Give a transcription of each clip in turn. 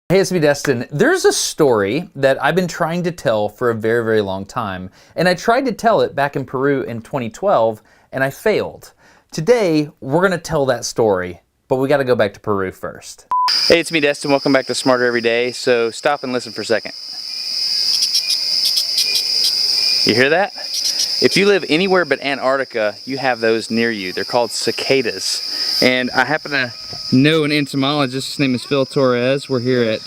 Hey, it's me, Destin. There's a story that I've been trying to tell for a very, very long time, and I tried to tell it back in Peru in 2012, and I failed. Today, we're gonna tell that story, but we gotta go back to Peru first. Hey, it's me, Destin. Welcome back to Smarter Every Day. So stop and listen for a second. You hear that? If you live anywhere but Antarctica, you have those near you. They're called cicadas. And I happen to know an entomologist. His name is Phil Torres. We're here at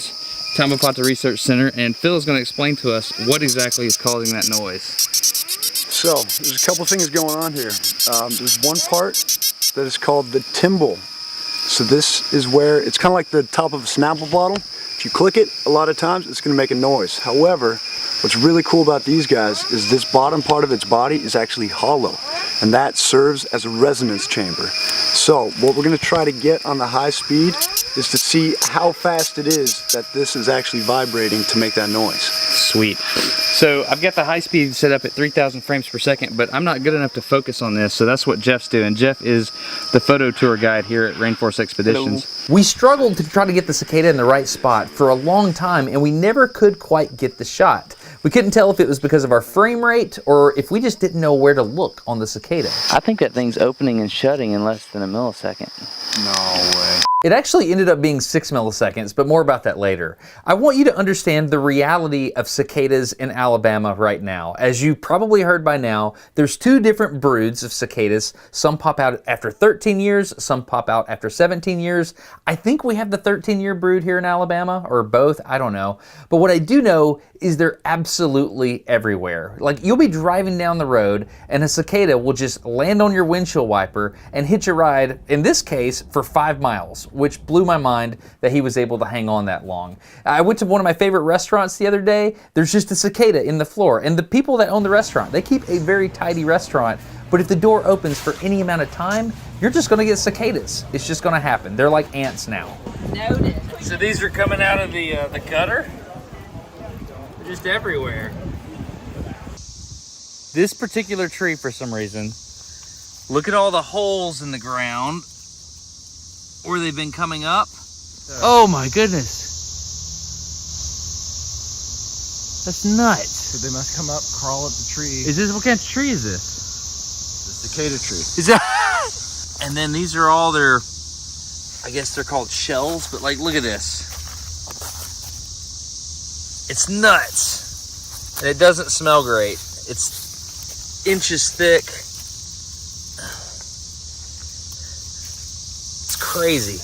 Tamapata Research Center, and Phil is going to explain to us what exactly is causing that noise. So, there's a couple things going on here. There's one part that is called the timbal. So this is where, it's kind of like the top of a Snapple bottle. If you click it, a lot of times it's going to make a noise. However, what's really cool about these guys is this bottom part of its body is actually hollow, and that serves as a resonance chamber. So what we're going to try to get on the high speed is to see how fast it is that this is actually vibrating to make that noise. Sweet. So I've got the high speed set up at 3,000 frames per second, but I'm not good enough to focus on this, so that's what Jeff's doing. Jeff is the photo tour guide here at Rainforest Expeditions. We struggled to try to get the cicada in the right spot for a long time, and we never could quite get the shot. We couldn't tell if it was because of our frame rate or if we just didn't know where to look on the cicada. I think that thing's opening and shutting in less than a millisecond. No way. It actually ended up being 6 milliseconds, but more about that later. I want you to understand the reality of cicadas in Alabama right now. As you probably heard by now, there's two different broods of cicadas. Some pop out after 13 years, some pop out after 17 years. I think we have the 13-year brood here in Alabama, or both, I don't know. But what I do know is they're absolutely everywhere. Like, you'll be driving down the road and a cicada will just land on your windshield wiper and hitch a ride, in this case, for 5 miles, which blew my mind that he was able to hang on that long. I went to one of my favorite restaurants the other day. There's just a cicada in the floor, and the people that own the restaurant, they keep a very tidy restaurant, but if the door opens for any amount of time, you're just gonna get cicadas. It's just gonna happen. They're like ants now. Noted. So these are coming out of the gutter? They're just everywhere. This particular tree, for some reason, look at all the holes in the ground where they've been coming up. Oh my goodness. That's nuts. So they must come up, crawl up the tree. Is this, what kind of tree is this? The cicada tree. Is that? And then these are all their, I guess they're called shells, but like, look at this. It's nuts. And it doesn't smell great. It's inches thick. It's crazy.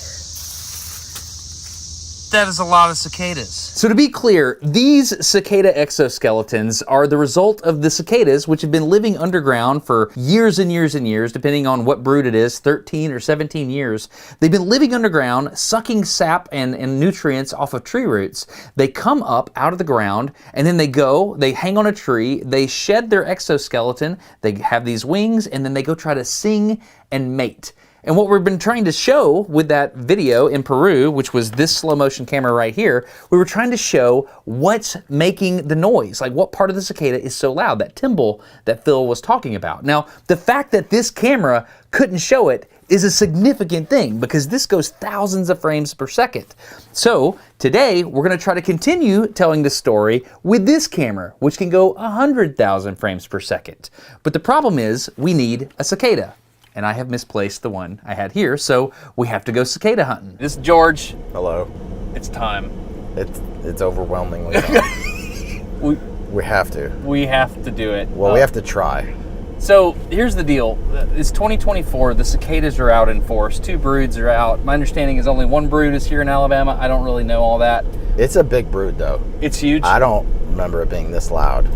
That is a lot of cicadas. So to be clear, these cicada exoskeletons are the result of the cicadas, which have been living underground for years and years and years, depending on what brood it is, 13 or 17 years. They've been living underground, sucking sap and nutrients off of tree roots. They come up out of the ground, and then they hang on a tree, they shed their exoskeleton, they have these wings, and then they go try to sing and mate. And what we've been trying to show with that video in Peru, which was this slow motion camera right here, we were trying to show what's making the noise, like what part of the cicada is so loud, that timbal that Phil was talking about. Now, the fact that this camera couldn't show it is a significant thing because this goes thousands of frames per second. So today we're going to try to continue telling the story with this camera, which can go 100,000 frames per second. But the problem is we need a cicada. And I have misplaced the one I had here, so we have to go cicada hunting. This is George. Hello. It's time. It's overwhelmingly fun. We have to. We have to do it. Well, we have to try. So here's the deal. It's 2024. The cicadas are out in force. 2 broods are out. My understanding is only 1 brood is here in Alabama. I don't really know all that. It's a big brood, though. It's huge. I don't remember it being this loud.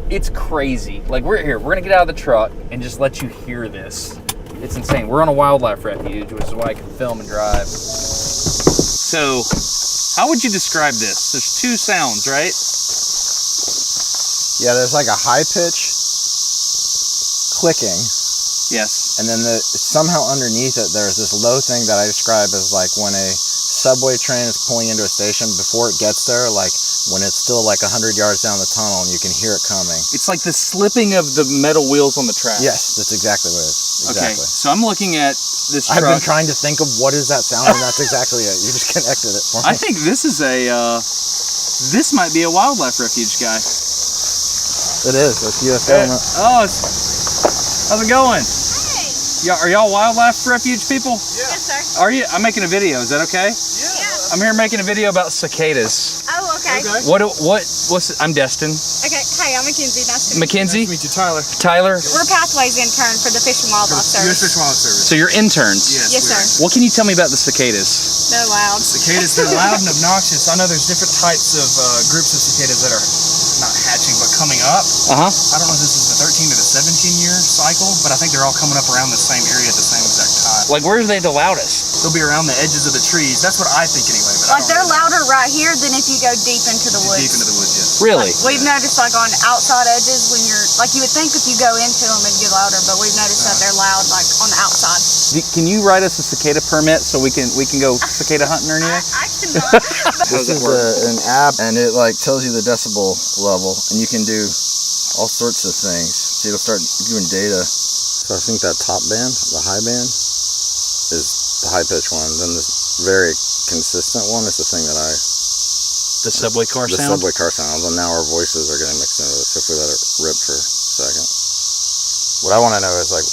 It's crazy. Like, we're gonna get out of the truck and just let you hear this. It's insane. We're on a wildlife refuge, which is why I can film and drive. So, how would you describe this? There's 2 sounds, right? Yeah, there's like a high pitch clicking, Yes. and then somehow underneath it there's this low thing that I describe as like when a subway train is pulling into a station, before it gets there, like when it's still like 100 yards down the tunnel and you can hear it coming. It's like the slipping of the metal wheels on the track. Yes, that's exactly what it is. Okay, Exactly. so I'm looking at this truck. I've been trying to think of what is that sound, and that's exactly it. You just connected it for me. I think this is this might be a wildlife refuge, guy. It is. That's U.S. government. How's it going? Are y'all wildlife refuge people? Yes, sir. Are you? I'm making a video. Is that okay? Yeah. I'm here making a video about cicadas. Oh, okay. I'm Destin. Okay. Hey, I'm Mackenzie. Nice to meet Mackenzie? Meet you, Tyler. Tyler? you. We're Pathways intern for the Fish and Wildlife Service. Fish and Wildlife Service. So you're interns? Yes, sir. What can you tell me about the cicadas? They're loud. Cicadas, they're loud and obnoxious. I know there's different types of groups of cicadas that are not hatching but coming up. Uh-huh. I don't know if this is the 13 or the 17-year cycle, but I think they're all coming up around the same area at the same exact time. Like, where are they the loudest? They'll be around the edges of the trees. That's what I think anyway. But Like, they're louder right here than if you go deep into the woods. deep into the woods, yes. Really? Like, we've noticed, like, on outside edges when you're, like, you would think if you go into them it'd get louder, but we've noticed that they're loud, like, on the outside. Can you write us a cicada permit so we can go cicada hunting or anything? I cannot. This is an app, and it like tells you the decibel level, and you can do all sorts of things. So it'll start doing data. So I think that top band, the high band, is the high pitch one. Then this very consistent one is the thing that The subway car the sound? subway car sound. And now our voices are getting mixed into this. If we let it rip for a second, what I want to know is like,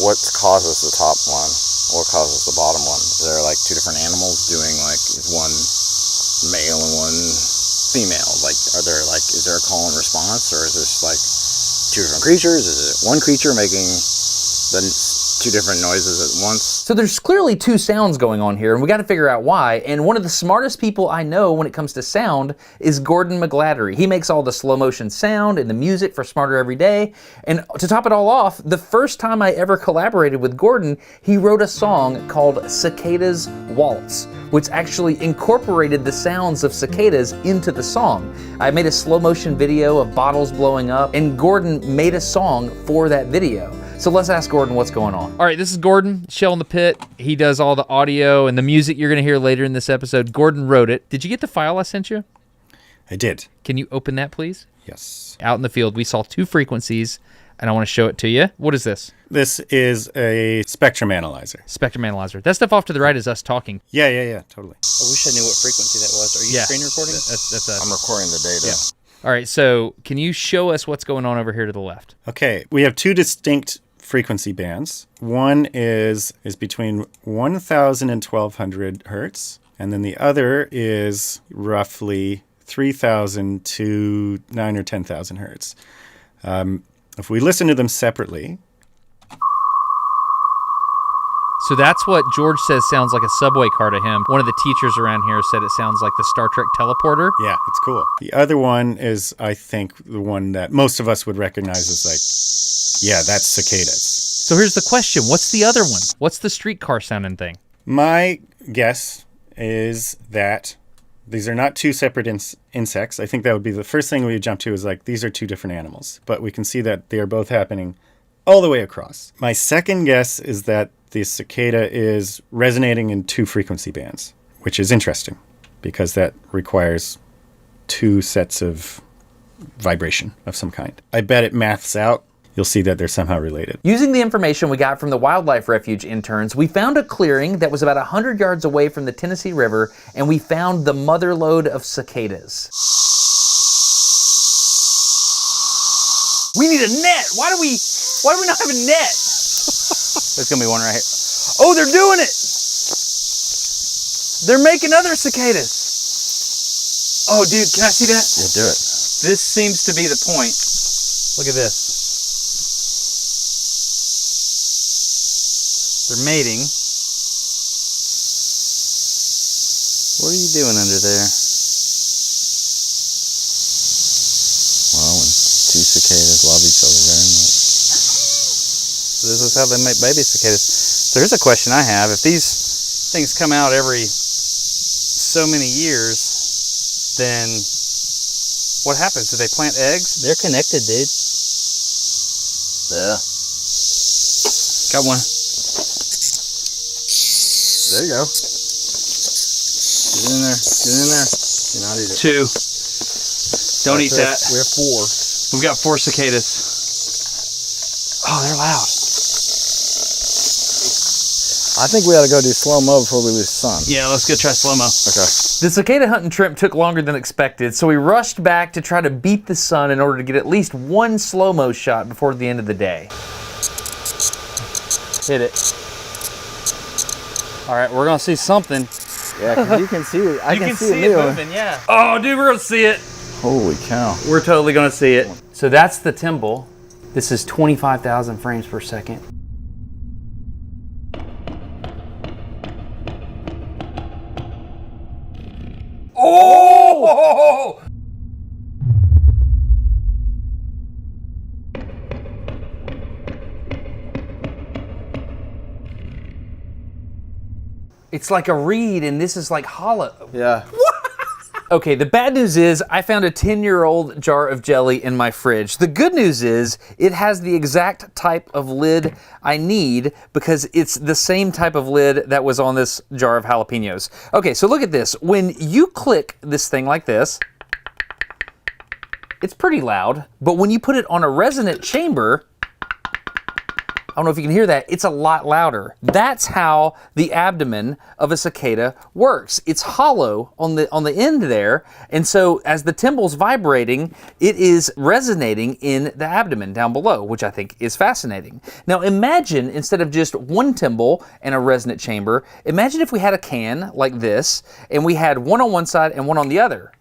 what causes the top one? What causes the bottom one? Is there like two different animals doing like, is one male and one female? Like, is there a call and response, or is this like two different creatures? Is it one creature making the two different noises at once? So there's clearly two sounds going on here, and we got to figure out why. And one of the smartest people I know when it comes to sound is Gordon McGladdery. He makes all the slow motion sound and the music for Smarter Every Day. And to top it all off, the first time I ever collaborated with Gordon, he wrote a song called Cicadas Waltz, which actually incorporated the sounds of cicadas into the song. I made a slow motion video of bottles blowing up, and Gordon made a song for that video. So let's ask Gordon what's going on. All right, this is Gordon, Shell in the Pit. He does all the audio and the music you're gonna hear later in this episode. Gordon wrote it. Did you get the file I sent you? I did. Can you open that, please? Yes. Out in the field, we saw two frequencies, and I want to show it to you. What is this? This is a spectrum analyzer. Spectrum analyzer. That stuff off to the right is us talking. Yeah, totally. I wish I knew what frequency that was. Are you Yeah. screen recording? That's us. I'm recording the data. Yeah. All right, so can you show us what's going on over here to the left? Okay, we have two distinct frequency bands. One is between 1,000 and 1,200 hertz, and then the other is roughly 3,000 to 9,000 or 10,000 hertz. If we listen to them separately, So that's what George says sounds like a subway car to him. One of the teachers around here said it sounds like the Star Trek teleporter. yeah, it's cool. The other one is, I think, the one that most of us would recognize as like, yeah, that's cicadas. So here's the question. What's the other one? What's the streetcar sounding thing? My guess is that these are not two separate insects. I think that would be the first thing we would jump to, is like, these are two different animals. But we can see that they are both happening all the way across. My second guess is that the cicada is resonating in two frequency bands, which is interesting because that requires two sets of vibration of some kind. I bet it maths out. You'll see that they're somehow related. Using the information we got from the wildlife refuge interns, we found a clearing that was about 100 yards away from the Tennessee River, and we found the mother lode of cicadas. We need a net. Why do we not have a net? There's gonna be one right here. Oh, they're doing it. They're making other cicadas. Oh, dude, can I see that? Yeah, do it. This seems to be the point. Look at this. They're mating. What are you doing under there? Well, when two cicadas love each other very much. This is how they make baby cicadas. So here's a question I have. If these things come out every so many years, then what happens? Do they plant eggs? They're connected, dude. Yeah. Got one. There you go. Get in there. Do not eat it. 2. Don't eat that. We have 4. We've got 4 cicadas. Oh, they're loud. I think we ought to go do slow-mo before we lose sun. Yeah, let's go try slow-mo. Okay. The cicada hunting trip took longer than expected, so we rushed back to try to beat the sun in order to get at least one slow-mo shot before the end of the day. Hit it. All right, we're gonna see something. Yeah, because you can see it. I You can see see it moving, yeah. Oh, dude, we're gonna see it. Holy cow. We're totally gonna see it. So that's the Timble. This is 25,000 frames per second. Oh! It's like a reed and this is like hollow. Yeah. Okay, the bad news is I found a 10-year-old jar of jelly in my fridge. The good news is it has the exact type of lid I need because it's the same type of lid that was on this jar of jalapenos. Okay, so look at this. When you click this thing like this, it's pretty loud, but when you put it on a resonant chamber, I don't know if you can hear that, it's a lot louder. That's how the abdomen of a cicada works. It's hollow on the end there, and so as the Timble's vibrating, it is resonating in the abdomen down below, which I think is fascinating. Now imagine, instead of just one Timble and a resonant chamber, imagine if we had a can like this, and we had one on one side and one on the other.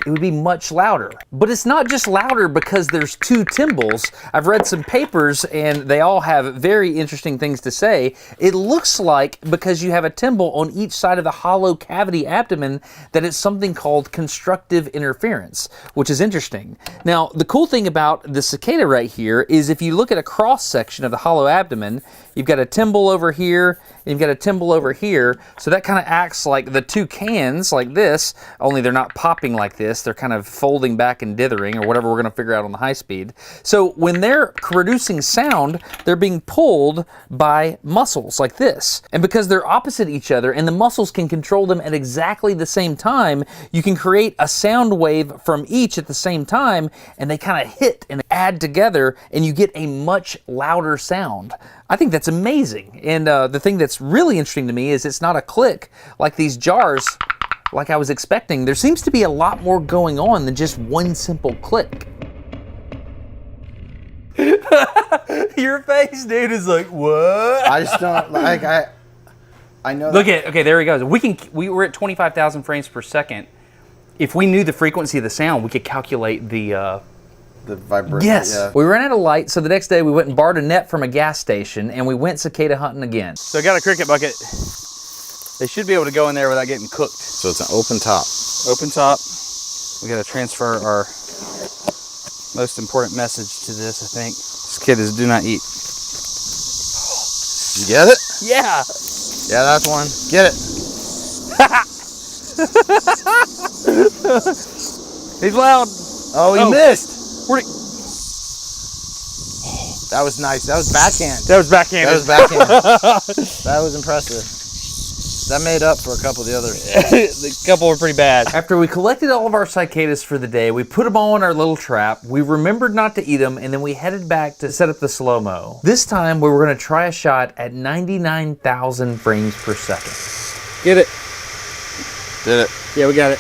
It would be much louder. But it's not just louder because there's 2 Timbles. I've read some papers and they all have very interesting things to say. It looks like because you have a Timble on each side of the hollow cavity abdomen that it's something called constructive interference, which is interesting. Now, the cool thing about the cicada right here is if you look at a cross section of the hollow abdomen, you've got a Timble over here, and you've got a Timble over here. So that kind of acts like the 2 cans like this, only they're not popping like this. They're kind of folding back and dithering, or whatever we're going to figure out on the high speed. So when they're producing sound, they're being pulled by muscles like this. And because they're opposite each other and the muscles can control them at exactly the same time, you can create a sound wave from each at the same time, and they kind of hit and add together, and you get a much louder sound. I think that's amazing. And the thing that's really interesting to me is it's not a click like these jars like I was expecting. There seems to be a lot more going on than just one simple click. Your face, dude, is like, what? I just don't, like, I know Look at, okay, there he goes. We were at 25,000 frames per second. If we knew the frequency of the sound, we could calculate the vibration. yes. Yeah. We ran out of light, so the next day we went and borrowed a net from a gas station, and we went cicada hunting again. So I got a cricket bucket. They should be able to go in there without getting cooked. So it's an open top. Open top. We gotta transfer our most important message to this, I think. Cicadas do not eat. You get it? Yeah. Yeah, that's one. Get it. He's loud. Oh, he Oh. missed. Where'd he... That was nice. That was backhand. That was backhanded. That was backhand. That was impressive. That made up for a couple of the others. The couple were pretty bad. After we collected all of our cicadas for the day, we put them all in our little trap, we remembered not to eat them, and then we headed back to set up the slow-mo. This time, we were going to try a shot at 99,000 frames per second. Get it. Did it. Yeah, we got it.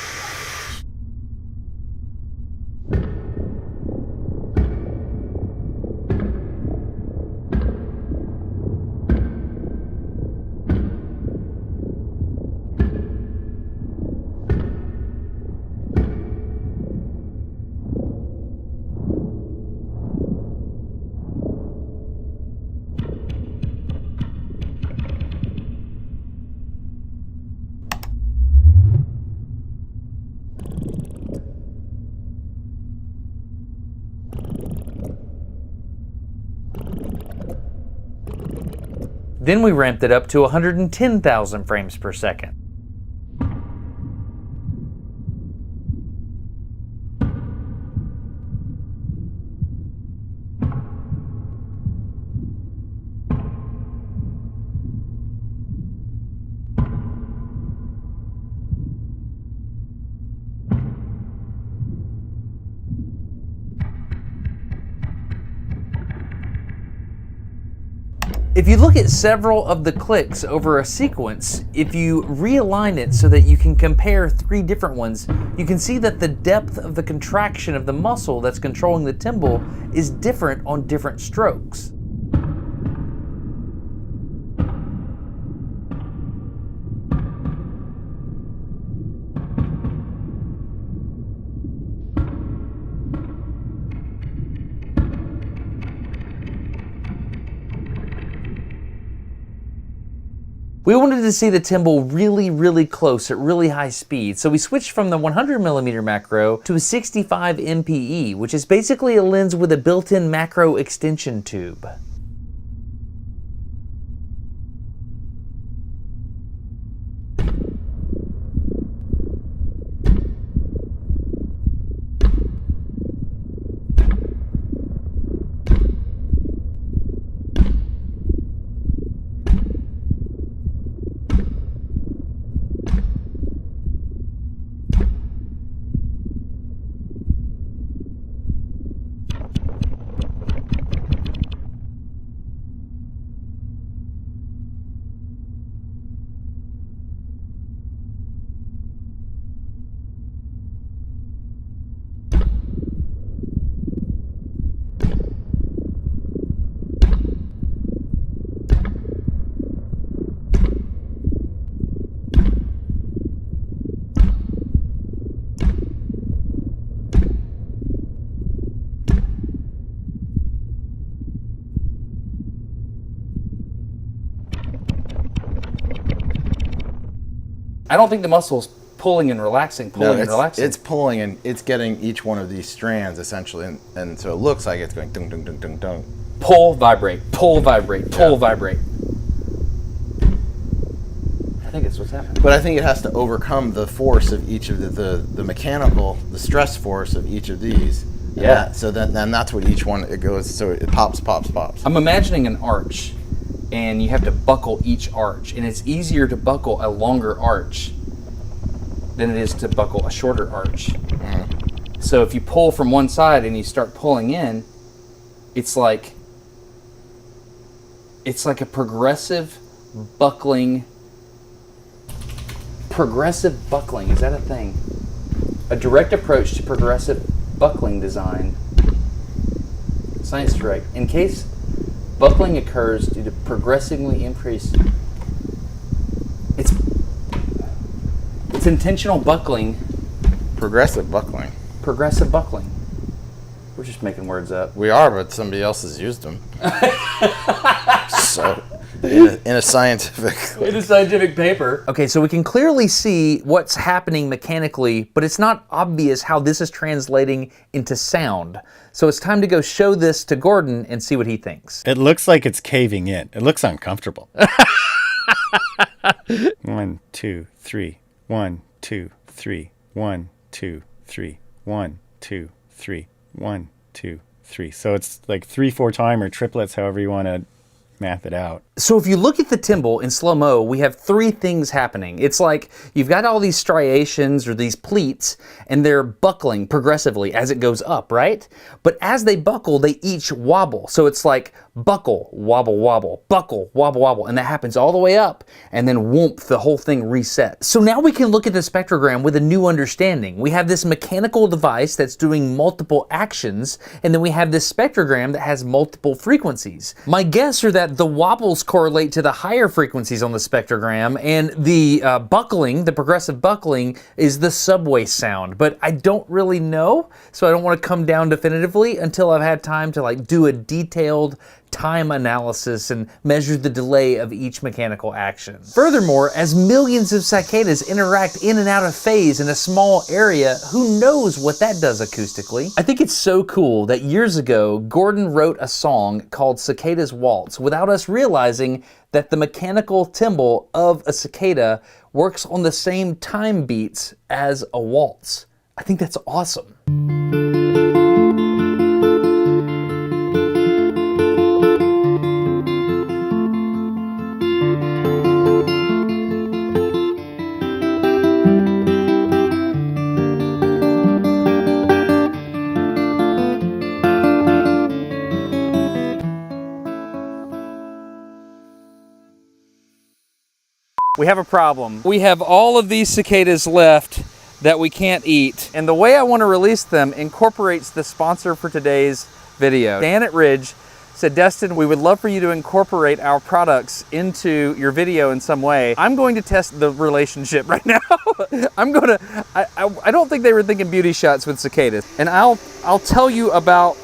Then we ramped it up to 110,000 frames per second. If you look at several of the clicks over a sequence, if you realign it so that you can compare 3 different ones, you can see that the depth of the contraction of the muscle that's controlling the timbal is different on different strokes. We wanted to see the timbal really close at really high speed, so we switched from the 100mm macro to a 65 MPE, which is basically a lens with a built-in macro extension tube. I don't think the muscle's pulling and relaxing, relaxing. It's pulling and it's getting each one of these strands essentially, and so it looks like it's going dung dung dung dung dung. Pull, vibrate, pull, vibrate, pull, vibrate. I think it's what's happening. But I think it has to overcome the force of each of the mechanical, the stress force of each of these. Yeah. So then that's what each one it goes. So it pops. I'm imagining an arch, and you have to buckle each arch, and it's easier to buckle a longer arch than it is to buckle a shorter arch. Mm-hmm. So if you pull from one side and you start pulling in, it's like a progressive buckling. Progressive buckling, is that a thing? A direct approach to progressive buckling design. Science direct. In case buckling occurs due to progressively increased. It's intentional buckling. Progressive buckling. Progressive buckling. We're just making words up. We are, but somebody else has used them. So, in a scientific paper. Okay, so we can clearly see what's happening mechanically, but it's not obvious how this is translating into sound. So it's time to go show this to Gordon and see what he thinks. It looks like it's caving in. It looks uncomfortable. 1, 2, 3. 1, 2, 3. 1, 2, 3. 1, 2, 3. 1, 2, 3. So it's like 3/4 time or triplets, however you want to math it out. So if you look at the timbal in slow-mo, we have 3 things happening. It's like you've got all these striations or these pleats, and they're buckling progressively as it goes up, right? But as they buckle, they each wobble. So it's like buckle, wobble, wobble, buckle, wobble, wobble, and that happens all the way up, and then whoomp, the whole thing resets. So now we can look at the spectrogram with a new understanding. We have this mechanical device that's doing multiple actions, and then we have this spectrogram that has multiple frequencies. My guess are that the wobbles correlate to the higher frequencies on the spectrogram, and the buckling, the progressive buckling, is the subway sound. But I don't really know, so I don't want to come down definitively until I've had time to do a detailed time analysis and measure the delay of each mechanical action. Furthermore, as millions of cicadas interact in and out of phase in a small area, who knows what that does acoustically? I think it's so cool that years ago, Gordon wrote a song called Cicadas Waltz without us realizing that the mechanical timbal of a cicada works on the same time beats as a waltz. I think that's awesome. we have a problem. We have all of these cicadas left that we can't eat. And the way I want to release them incorporates the sponsor for today's video. Dan at Ridge said, Destin, we would love for you to incorporate our products into your video in some way. I'm going to test the relationship right now. I don't think they were thinking beauty shots with cicadas. And I'll tell you about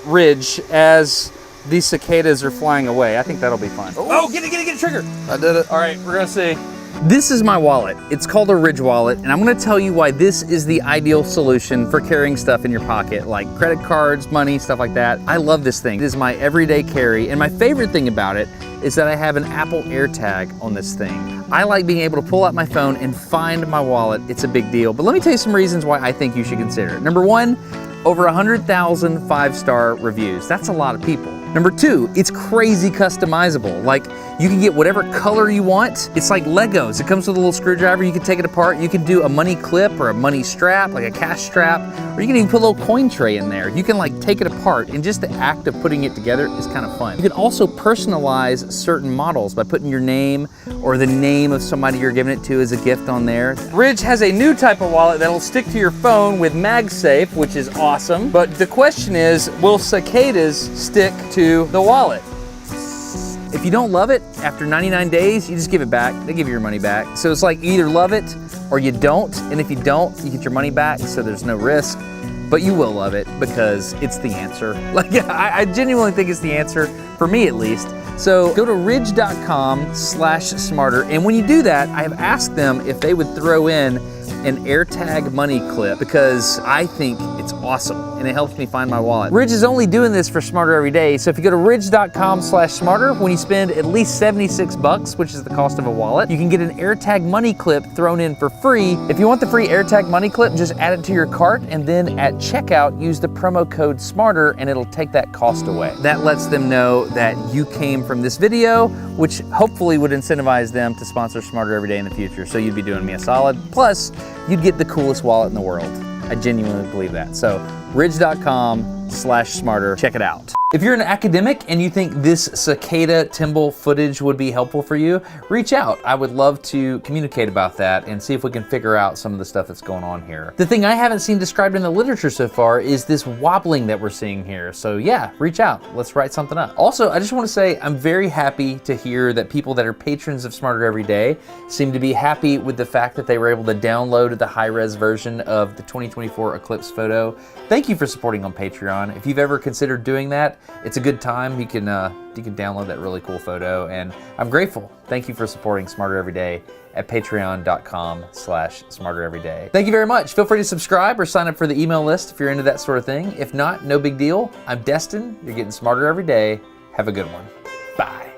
Ridge as these cicadas are flying away. I think that'll be fun. Oh, get it, trigger. I did it. All right, we're gonna see. This is my wallet. It's called a Ridge wallet, and I'm gonna tell you why this is the ideal solution for carrying stuff in your pocket, like credit cards, money, stuff like that. I love this thing. It is my everyday carry, and my favorite thing about it is that I have an Apple AirTag on this thing. I like being able to pull out my phone and find my wallet. It's a big deal, but let me tell you some reasons why I think you should consider it. Number one, over 100,000 five-star reviews. That's a lot of people. Number two, it's crazy customizable. Like, you can get whatever color you want. It's like Legos. It comes with a little screwdriver. You can take it apart. You can do a money clip or a money strap, like a cash strap, or you can even put a little coin tray in there. You can like take it apart, and just the act of putting it together is kind of fun. You can also personalize certain models by putting your name or the name of somebody you're giving it to as a gift on there. Ridge has a new type of wallet that'll stick to your phone with MagSafe, which is awesome. But the question is, will cicadas stick to the wallet? If you don't love it, after 99 days, you just give it back. They give you your money back. So it's like you either love it or you don't. And if you don't, you get your money back, so there's no risk. But you will love it because it's the answer. Like, I genuinely think it's the answer, for me at least. So go to ridge.com/smarter. And when you do that, I have asked them if they would throw in an AirTag money clip because I think it's awesome and it helps me find my wallet. Ridge is only doing this for Smarter Every Day. So if you go to ridge.com/smarter, when you spend at least 76 bucks, which is the cost of a wallet, you can get an AirTag money clip thrown in for free. If you want the free AirTag money clip, just add it to your cart, and then at checkout, use the promo code SMARTER and it'll take that cost away. That lets them know that you came from this video, which hopefully would incentivize them to sponsor Smarter Every Day in the future. So you'd be doing me a solid. Plus, you'd get the coolest wallet in the world. I genuinely believe that. So ridge.com/smarter, check it out. If you're an academic and you think this cicada Timble footage would be helpful for you, reach out. I would love to communicate about that and see if we can figure out some of the stuff that's going on here. The thing I haven't seen described in the literature so far is this wobbling that we're seeing here. So yeah, reach out. Let's write something up. Also, I just want to say I'm very happy to hear that people that are patrons of Smarter Every Day seem to be happy with the fact that they were able to download the high-res version of the 2024 eclipse photo. Thank you for supporting on Patreon. If you've ever considered doing that, it's a good time. You can download that really cool photo, and I'm grateful. Thank you for supporting Smarter Every Day at patreon.com/smartereveryday. Thank you very much. Feel free to subscribe or sign up for the email list if you're into that sort of thing. If not, no big deal. I'm Destin. You're getting smarter every day. Have a good one. Bye.